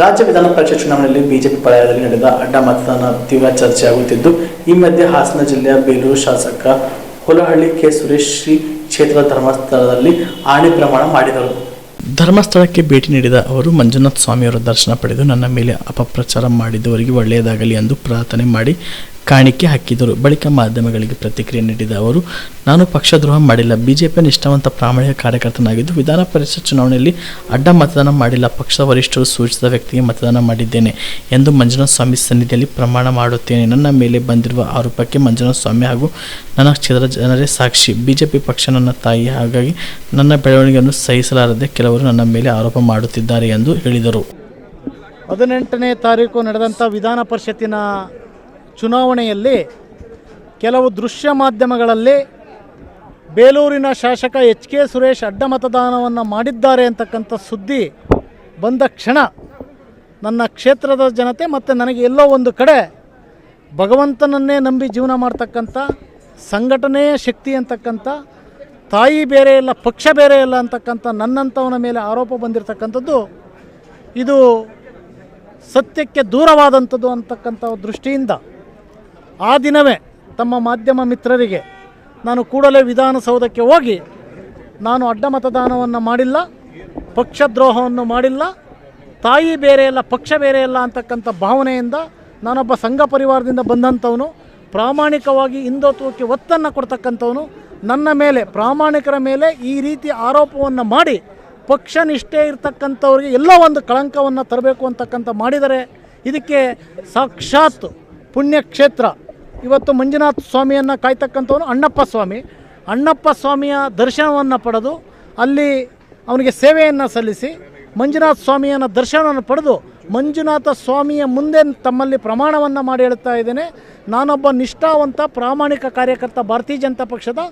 ರಾಜ್ಯ ವಿಧಾನ ಪರಿಷತ್ ಚುನಾವಣೆಯಲ್ಲಿ ಬಿಜೆಪಿ ಪಾಳಯದಲ್ಲಿ ನಡೆದ ಅಡ್ಡ ಮತದಾನ ತೀವ್ರ ಚರ್ಚೆಯಾಗುತ್ತಿದ್ದು, ಈ ಮಧ್ಯೆ ಹಾಸನ ಜಿಲ್ಲೆಯ ಬೇಲೂರು ಶಾಸಕ ಹುಲಹಳ್ಳಿ ಕೆ. ಸುರೇಶ್ ಶ್ರೀ ಕ್ಷೇತ್ರದ ಧರ್ಮಸ್ಥಳದಲ್ಲಿ ಆಣೆ ಪ್ರಮಾಣ ಮಾಡಿದರು. ಧರ್ಮಸ್ಥಳಕ್ಕೆ ಭೇಟಿ ನೀಡಿದ ಅವರು ಮಂಜುನಾಥ ಸ್ವಾಮಿಯವರ ದರ್ಶನ ಪಡೆದು ನನ್ನ ಮೇಲೆ ಅಪಪ್ರಚಾರ ಮಾಡಿದವರಿಗೆ ಒಳ್ಳೆಯದಾಗಲಿ ಎಂದು ಪ್ರಾರ್ಥನೆ ಮಾಡಿ ಕಾಣಿಕೆ ಹಾಕಿದರು. ಬಳಿಕ ಮಾಧ್ಯಮಗಳಿಗೆ ಪ್ರತಿಕ್ರಿಯೆ ನೀಡಿದ ಅವರು, ನಾನು ಪಕ್ಷದ್ರೋಹ ಮಾಡಿಲ್ಲ, ಬಿಜೆಪಿಯ ನಿಷ್ಠಾವಂತ ಪ್ರಾಮಾಣಿಕ ಕಾರ್ಯಕರ್ತನಾಗಿದ್ದು ವಿಧಾನ ಪರಿಷತ್ ಚುನಾವಣೆಯಲ್ಲಿ ಅಡ್ಡ ಮತದಾನ ಮಾಡಿಲ್ಲ, ಪಕ್ಷದ ವರಿಷ್ಠರು ಸೂಚಿಸಿದ ವ್ಯಕ್ತಿಗೆ ಮತದಾನ ಮಾಡಿದ್ದೇನೆ ಎಂದು ಮಂಜುನಾಥ ಸ್ವಾಮಿ ಸನ್ನಿಧಿಯಲ್ಲಿ ಪ್ರಮಾಣ ಮಾಡುತ್ತೇನೆ. ನನ್ನ ಮೇಲೆ ಬಂದಿರುವ ಆರೋಪಕ್ಕೆ ಮಂಜುನಾಥ ಸ್ವಾಮಿ ಹಾಗೂ ನನ್ನ ಕ್ಷೇತ್ರದ ಜನರೇ ಸಾಕ್ಷಿ. ಬಿಜೆಪಿ ಪಕ್ಷ ನನ್ನ ತಾಯಿ, ಹಾಗಾಗಿ ನನ್ನ ಬೆಳವಣಿಗೆಯನ್ನು ಸಹಿಸಲಾರದೆ ಕೆಲವರು ನನ್ನ ಮೇಲೆ ಆರೋಪ ಮಾಡುತ್ತಿದ್ದಾರೆ ಎಂದು ಹೇಳಿದರು. 18ನೇ ತಾರೀಕು ನಡೆದಂಥ ವಿಧಾನ ಪರಿಷತ್ತಿನ ಚುನಾವಣೆಯಲ್ಲಿ ಕೆಲವು ದೃಶ್ಯ ಮಾಧ್ಯಮಗಳಲ್ಲಿ ಬೇಲೂರಿನ ಶಾಸಕ ಎಚ್ ಕೆ ಸುರೇಶ್ ಅಡ್ಡ ಮತದಾನವನ್ನು ಮಾಡಿದ್ದಾರೆ ಅಂತಕ್ಕಂಥ ಸುದ್ದಿ ಬಂದ ಕ್ಷಣ ನನ್ನ ಕ್ಷೇತ್ರದ ಜನತೆ ಮತ್ತು ನನಗೆ ಎಲ್ಲೋ ಒಂದು ಕಡೆ ಭಗವಂತನನ್ನೇ ನಂಬಿ ಜೀವನ ಮಾಡ್ತಕ್ಕಂಥ ಸಂಘಟನೆಯ ಶಕ್ತಿ ಅಂತಕ್ಕಂಥ ತಾಯಿ ಬೇರೆ ಇಲ್ಲ, ಪಕ್ಷ ಬೇರೆ ಇಲ್ಲ ಅಂತಕ್ಕಂಥ ನನ್ನಂಥವನ ಮೇಲೆ ಆರೋಪ ಬಂದಿರತಕ್ಕಂಥದ್ದು ಇದು ಸತ್ಯಕ್ಕೆ ದೂರವಾದಂಥದ್ದು ಅಂತಕ್ಕಂಥ ದೃಷ್ಟಿಯಿಂದ ಆ ದಿನವೇ ತಮ್ಮ ಮಾಧ್ಯಮ ಮಿತ್ರರಿಗೆ ನಾನು ಕೂಡಲೇ ವಿಧಾನಸೌಧಕ್ಕೆ ಹೋಗಿ ನಾನು ಅಡ್ಡ ಮತದಾನವನ್ನು ಮಾಡಿಲ್ಲ, ಪಕ್ಷದ್ರೋಹವನ್ನು ಮಾಡಿಲ್ಲ, ತಾಯಿ ಬೇರೆ ಇಲ್ಲ, ಪಕ್ಷ ಬೇರೆ ಇಲ್ಲ ಅಂತಕ್ಕಂಥ ಭಾವನೆಯಿಂದ ನಾನೊಬ್ಬ ಸಂಘ ಪರಿವಾರದಿಂದ ಬಂದಂಥವನು, ಪ್ರಾಮಾಣಿಕವಾಗಿ ಹಿಂದುತ್ವಕ್ಕೆ ಒತ್ತನ್ನು ಕೊಡ್ತಕ್ಕಂಥವನು, ನನ್ನ ಮೇಲೆ ಪ್ರಾಮಾಣಿಕರ ಮೇಲೆ ಈ ರೀತಿ ಆರೋಪವನ್ನು ಮಾಡಿ ಪಕ್ಷ ನಿಷ್ಠೆ ಇರ್ತಕ್ಕಂಥವ್ರಿಗೆ ಎಲ್ಲೋ ಒಂದು ಕಳಂಕವನ್ನು ತರಬೇಕು ಅಂತಕ್ಕಂಥ ಮಾಡಿದರೆ ಇದಕ್ಕೆ ಸಾಕ್ಷಾತ್ ಪುಣ್ಯಕ್ಷೇತ್ರ ಇವತ್ತು ಮಂಜುನಾಥ ಸ್ವಾಮಿಯನ್ನು ಕಾಯ್ತಕ್ಕಂಥವನು ಅಣ್ಣಪ್ಪ ಸ್ವಾಮಿಯ ದರ್ಶನವನ್ನು ಪಡೆದು ಅಲ್ಲಿ ಅವನಿಗೆ ಸೇವೆಯನ್ನು ಸಲ್ಲಿಸಿ ಮಂಜುನಾಥ ಸ್ವಾಮಿಯನ್ನು ದರ್ಶನವನ್ನು ಪಡೆದು ಮಂಜುನಾಥ ಸ್ವಾಮಿಯ ಮುಂದೆ ತಮ್ಮಲ್ಲಿ ಪ್ರಮಾಣವನ್ನು ಮಾಡಿ ಹೇಳ್ತಾ ಇದ್ದೇನೆ, ನಾನೊಬ್ಬ ನಿಷ್ಠಾವಂತ ಪ್ರಾಮಾಣಿಕ ಕಾರ್ಯಕರ್ತ ಭಾರತೀಯ ಜನತಾ ಪಕ್ಷದ.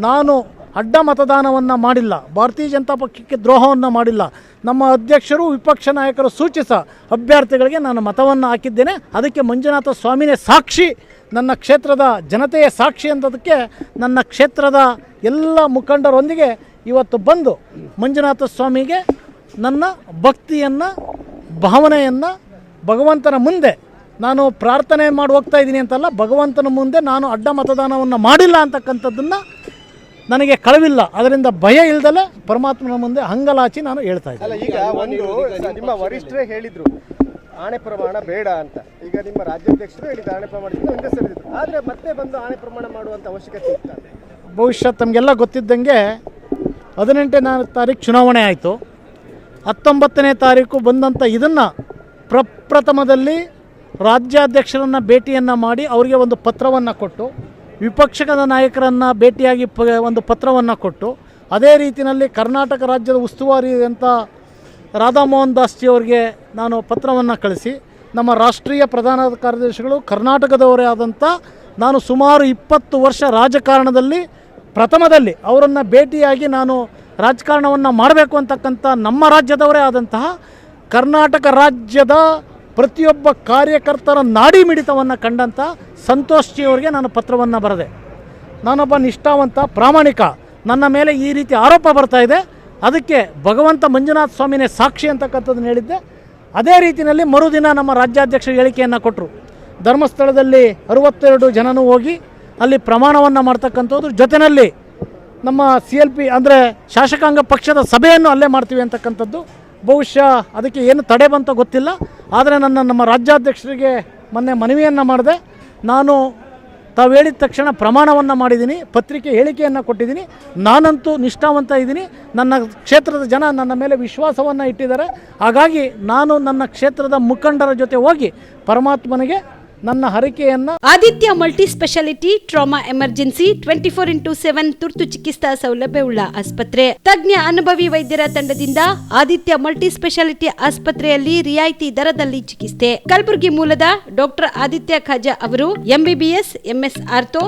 ನಾನು ಅಡ್ಡ ಮತದಾನವನ್ನು ಮಾಡಿಲ್ಲ, ಭಾರತೀಯ ಜನತಾ ಪಕ್ಷಕ್ಕೆ ದ್ರೋಹವನ್ನು ಮಾಡಿಲ್ಲ, ನಮ್ಮ ಅಧ್ಯಕ್ಷರು ವಿಪಕ್ಷ ನಾಯಕರು ಸೂಚಿಸ ಅಭ್ಯರ್ಥಿಗಳಿಗೆ ನಾನು ಮತವನ್ನು ಹಾಕಿದ್ದೇನೆ, ಅದಕ್ಕೆ ಮಂಜುನಾಥ ಸ್ವಾಮಿನೇ ಸಾಕ್ಷಿ, ನನ್ನ ಕ್ಷೇತ್ರದ ಜನತೆಯ ಸಾಕ್ಷಿ ಅಂತದಕ್ಕೆ ನನ್ನ ಕ್ಷೇತ್ರದ ಎಲ್ಲ ಮುಖಂಡರೊಂದಿಗೆ ಇವತ್ತು ಬಂದು ಮಂಜುನಾಥ ಸ್ವಾಮಿಗೆ ನನ್ನ ಭಕ್ತಿಯನ್ನು ಭಾವನೆಯನ್ನು ಭಗವಂತನ ಮುಂದೆ ನಾನು ಪ್ರಾರ್ಥನೆ ಮಾಡಿ ಹೋಗ್ತಾ ಇದ್ದೀನಿ ಅಂತಲ್ಲ, ಭಗವಂತನ ಮುಂದೆ ನಾನು ಅಡ್ಡ ಮತದಾನವನ್ನು ಮಾಡಿಲ್ಲ ಅಂತಕ್ಕಂಥದ್ದನ್ನು ನನಗೆ ಕಳವಿಲ್ಲ, ಅದರಿಂದ ಭಯ ಇಲ್ದಲೇ ಪರಮಾತ್ಮನ ಮುಂದೆ ಹಂಗಲಾಚಿ ನಾನು ಹೇಳ್ತಾ ಇದ್ದೀನಿ. ಈಗ ಒಂದು ನಿಮ್ಮ ವರಿಷ್ಠರೇ ಹೇಳಿದ್ರು ಆಣೆ ಪ್ರಮಾಣ ಬೇಡ ಅಂತ, ಈಗ ನಿಮ್ಮ ರಾಜ್ಯಾಧ್ಯಕ್ಷರು ಹೇಳಿದ್ರು ಆಣೆ ಪ್ರಮಾಣದಿಂದ ಒಂದೇ ಸರಿದ್ರು, ಆದರೆ ಮತ್ತೆ ಬಂದು ಆಣೆ ಪ್ರಮಾಣ ಮಾಡುವಂಥ ಅವಶ್ಯಕತೆ ಇರ್ತದೆ. ಬಹುಶಃ ತಮಗೆಲ್ಲ ಗೊತ್ತಿದ್ದಂಗೆ 18ನೇ ತಾರೀಕು ಚುನಾವಣೆ ಆಯಿತು. 19ನೇ ತಾರೀಕು ಬಂದಂಥ ಇದನ್ನು ಪ್ರಪ್ರಥಮದಲ್ಲಿ ರಾಜ್ಯಾಧ್ಯಕ್ಷರನ್ನು ಭೇಟಿಯನ್ನು ಮಾಡಿ ಅವರಿಗೆ ಒಂದು ಪತ್ರವನ್ನು ಕೊಟ್ಟು, ವಿಪಕ್ಷದ ನಾಯಕರನ್ನು ಭೇಟಿಯಾಗಿ ಒಂದು ಪತ್ರವನ್ನು ಕೊಟ್ಟು, ಅದೇ ರೀತಿಯಲ್ಲಿ ಕರ್ನಾಟಕ ರಾಜ್ಯದ ಉಸ್ತುವಾರಿ ಅಂತ ರಾಧಾಮೋಹನ್ ದಾಸ್ಜಿ ಅವರಿಗೆ ನಾನು ಪತ್ರವನ್ನು ಕಳಿಸಿ, ನಮ್ಮ ರಾಷ್ಟ್ರೀಯ ಪ್ರಧಾನ ಕಾರ್ಯದರ್ಶಿಗಳು ಕರ್ನಾಟಕದವರೇ ಆದಂಥ ನಾನು ಸುಮಾರು 20 ವರ್ಷ ರಾಜಕಾರಣದಲ್ಲಿ ಪ್ರಥಮದಲ್ಲಿ ಅವರನ್ನು ಭೇಟಿಯಾಗಿ ನಾನು ರಾಜಕಾರಣವನ್ನು ಮಾಡಬೇಕು ಅಂತಕ್ಕಂಥ ನಮ್ಮ ರಾಜ್ಯದವರೇ ಆದಂತಹ ಕರ್ನಾಟಕ ರಾಜ್ಯದ ಪ್ರತಿಯೊಬ್ಬ ಕಾರ್ಯಕರ್ತರ ನಾಡಿ ಮಿಡಿತವನ್ನು ಕಂಡಂಥ ಸಂತೋಷ್ ಜಿ ಅವರಿಗೆ ನಾನು ಪತ್ರವನ್ನು ಬರೆದೆ. ನಾನೊಬ್ಬ ನಿಷ್ಠಾವಂತ ಪ್ರಾಮಾಣಿಕ, ನನ್ನ ಮೇಲೆ ಈ ರೀತಿ ಆರೋಪ ಬರ್ತಾ ಇದೆ, ಅದಕ್ಕೆ ಭಗವಂತ ಮಂಜುನಾಥ ಸ್ವಾಮಿನೇ ಸಾಕ್ಷಿ ಅಂತಕ್ಕಂಥದ್ದನ್ನು ಹೇಳಿದ್ದೆ. ಅದೇ ರೀತಿಯಲ್ಲಿ ಮರುದಿನ ನಮ್ಮ ರಾಜ್ಯಾಧ್ಯಕ್ಷರು ಹೇಳಿಕೆಯನ್ನು ಕೊಟ್ಟರು. ಧರ್ಮಸ್ಥಳದಲ್ಲಿ 62 ಜನನೂ ಹೋಗಿ ಅಲ್ಲಿ ಪ್ರಮಾಣವನ್ನು ಮಾಡ್ತಕ್ಕಂಥದ್ದು, ಜೊತೆಯಲ್ಲಿ ನಮ್ಮ CLP ಅಂದರೆ ಶಾಸಕಾಂಗ ಪಕ್ಷದ ಸಭೆಯನ್ನು ಅಲ್ಲೇ ಮಾಡ್ತೀವಿ ಅಂತಕ್ಕಂಥದ್ದು. ಬಹುಶಃ ಅದಕ್ಕೆ ಏನು ತಡೆ ಬಂತ ಗೊತ್ತಿಲ್ಲ, ಆದರೆ ನಮ್ಮ ರಾಜ್ಯಾಧ್ಯಕ್ಷರಿಗೆ ಮೊನ್ನೆ ಮನವಿಯನ್ನು ಮಾಡಿದೆ. ನಾನು ತಾವು ಹೇಳಿದ ತಕ್ಷಣ ಪ್ರಮಾಣವನ್ನು ಮಾಡಿದ್ದೀನಿ, ಪತ್ರಿಕೆ ಹೇಳಿಕೆಯನ್ನು ಕೊಟ್ಟಿದ್ದೀನಿ, ನಾನಂತೂ ನಿಷ್ಠಾವಂತ ಇದ್ದೀನಿ, ನನ್ನ ಕ್ಷೇತ್ರದ ಜನ ನನ್ನ ಮೇಲೆ ವಿಶ್ವಾಸವನ್ನು ಇಟ್ಟಿದ್ದಾರೆ, ಹಾಗಾಗಿ ನಾನು ನನ್ನ ಕ್ಷೇತ್ರದ ಮುಖಂಡರ ಜೊತೆ ಹೋಗಿ ಪರಮಾತ್ಮನಿಗೆ ನನ್ನ ಹರಕೆಯನ್ನು. Aditya multi speciality trauma emergency 24x7 ತುರ್ತು ಚಿಕಿತ್ಸಾ ಸೌಲಭ್ಯವುಳ್ಳ ಆಸ್ಪತ್ರೆ. ತಜ್ಞ ಅನುಭವಿ ವೈದ್ಯರ ತಂಡದಿಂದ ಆದಿತ್ಯ ಮಲ್ಟಿ ಸ್ಪೆಷಾಲಿಟಿ ಆಸ್ಪತ್ರೆಯಲ್ಲಿ ರಿಯಾಯಿತಿ ದರದಲ್ಲಿ ಚಿಕಿತ್ಸೆ. ಕಲಬುರಗಿ ಮೂಲದ ಡಾಕ್ಟರ್ ಆದಿತ್ಯ ಖಾಜಾ ಅವರು MBBS, MS ortho,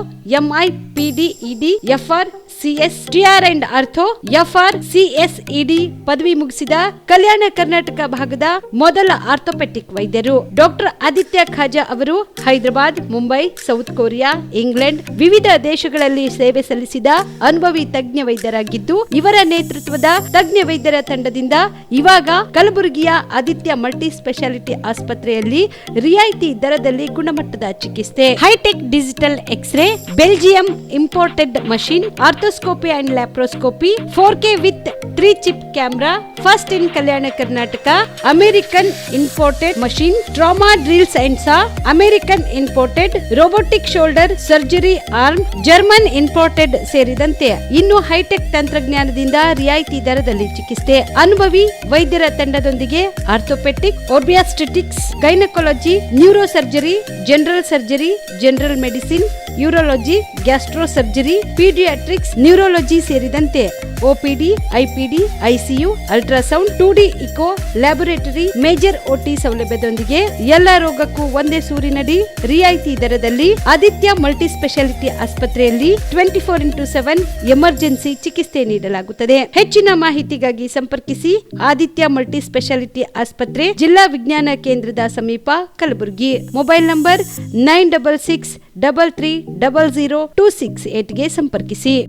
MI, PD, ED, FR, CS, TR and ortho, FR, CSED ಪದವಿ ಮುಗಿಸಿದ ಕಲ್ಯಾಣ ಕರ್ನಾಟಕ ಭಾಗದ ಮೊದಲ ಆರ್ಥೋಪೆಟಿಕ್ ವೈದ್ಯರು. ಡಾಕ್ಟರ್ ಆದಿತ್ಯ ಖಾಜಾ ಅವರು Hyderabad, Mumbai, south Korea, England ವಿವಿಧ ದೇಶಗಳಲ್ಲಿ ಸೇವೆ ಸಲ್ಲಿಸಿದ ಅನುಭವಿ ತಜ್ಞ ವೈದ್ಯರಾಗಿದ್ದು, ಇವರ ನೇತೃತ್ವದ ತಜ್ಞ ವೈದ್ಯರ ತಂಡದಿಂದ ಇವಾಗ ಕಲಬುರಗಿಯ ಆದಿತ್ಯ ಮಲ್ಟಿ ಸ್ಪೆಷಾಲಿಟಿ ಆಸ್ಪತ್ರೆಯಲ್ಲಿ ರಿಯಾಯಿತಿ ದರದಲ್ಲಿ ಗುಣಮಟ್ಟದ ಚಿಕಿತ್ಸೆ, hi tech digital X ray, Belgium imported machine, arthroscopy and laparoscopy, 4K with 3 chip camera, first in Kalyana Karnataka, American imported machine, trauma drills and saw, American imported robotic shoulder surgery arm, German imported ಸೇರಿದಂತೆ ಇನ್ನು high tech ತಂತ್ರಜ್ಞಾನದಿಂದ ರಿಯಾಯಿತಿ ದರದಲ್ಲಿ ಚಿಕಿತ್ಸೆ. ಅನುಭವಿ ವೈದ್ಯರ ತಂಡದೊಂದಿಗೆ orthopaedic, obstetrics, gynaecology, neuro surgery, general surgery, general medicine, urology, gastro surgery, paediatrics, neurology ಸೇರಿದಂತೆ OPD, IPD, ICU, ultrasound, 2D echo, laboratory, major OT ಸೌಲಭ್ಯದೊಂದಿಗೆ ಎಲ್ಲ ರೋಗಕ್ಕೂ ಒಂದೇ ಸೂರಿನಡಿ ರಿಯಾಯಿತಿ ದರದಲ್ಲಿ ಆದಿತ್ಯ ಮಲ್ಟಿ ಸ್ಪೆಷಾಲಿಟಿ ಆಸ್ಪತ್ರೆಯಲ್ಲಿ 24x7 ಎಮರ್ಜೆನ್ಸಿ ಚಿಕಿತ್ಸೆ ನೀಡಲಾಗುತ್ತದೆ. ಹೆಚ್ಚಿನ ಮಾಹಿತಿಗಾಗಿ ಸಂಪರ್ಕಿಸಿ ಆದಿತ್ಯ ಮಲ್ಟಿ ಸ್ಪೆಷಾಲಿಟಿ ಆಸ್ಪತ್ರೆ, ಜಿಲ್ಲಾ ವಿಜ್ಞಾನ ಕೇಂದ್ರದ ಸಮೀಪ, ಕಲಬುರಗಿ. ಮೊಬೈಲ್ ನಂಬರ್ 9663300268ಗೆ ಸಂಪರ್ಕಿಸಿ.